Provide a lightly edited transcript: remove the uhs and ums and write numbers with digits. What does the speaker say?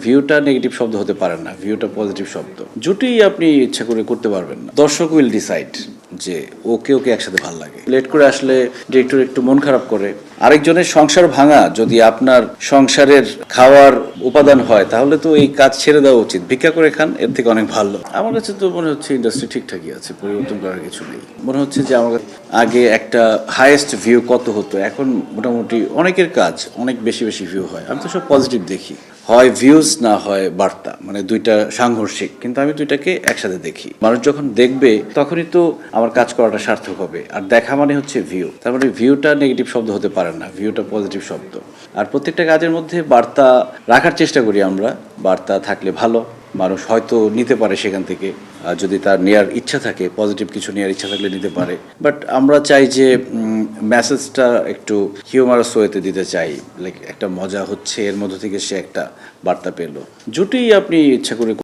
ভিউটা নেগেটিভ শব্দ হতে পারে না, ভিউটা পজিটিভ শব্দ। জুটি আপনি ইচ্ছা করে করতে পারবেন না, দর্শক উইল ডিসাইড যে ওকে ওকে একসাথে ভালো লাগে। লেট করে আসলে ডিরেক্টর একটু মন খারাপ করে। আরেকজনের সংসার ভাঙা যদি আপনার সংসারের খাওয়ার উপাদান হয়, তাহলে তো এই কাজ ছেড়ে দেওয়া উচিত, ভিক্ষা করে খান, এর থেকে অনেক ভালো। আমার কাছে তো মনে হচ্ছে ইন্ডাস্ট্রি ঠিকঠাকই আছে, পরিবর্তন করার কিছু নেই। মনে হচ্ছে যে আমার আগে একটা হাইয়েস্ট ভিউ কত হতো, এখন মোটামুটি অনেকের কাজ অনেক বেশি বেশি ভিউ হয়। আমি তো সব পজিটিভ দেখি, হয় ভিউজ না হয় বার্তা, মানে দুইটা সাংঘর্ষিক, কিন্তু আমি দুইটাকে একসাথে দেখি। মানুষ যখন দেখবে তখনই তো আমার কাজ করাটা সার্থক হবে। আর দেখা মানে হচ্ছে ভিউ, তার মানে ভিউটা নেগেটিভ শব্দ হতে পারে না, ভিউটা পজিটিভ শব্দ। আর প্রত্যেকটা কাজের মধ্যে বার্তা রাখার চেষ্টা করি আমরা, বার্তা থাকলে ভালো, মানুষ হয়তো নিতে পারে সেখান থেকে, যদি তার নেওয়ার ইচ্ছা থাকে, পজিটিভ কিছু নেওয়ার ইচ্ছা থাকলে নিতে পারে। বাট আমরা চাই যে মেসেজটা একটু হিউমারাস ওয়েতে দিতে চাই, লাইক একটা মজা হচ্ছে এর মধ্য থেকে সে একটা বার্তা পেলো। জুটি আপনি ইচ্ছা করে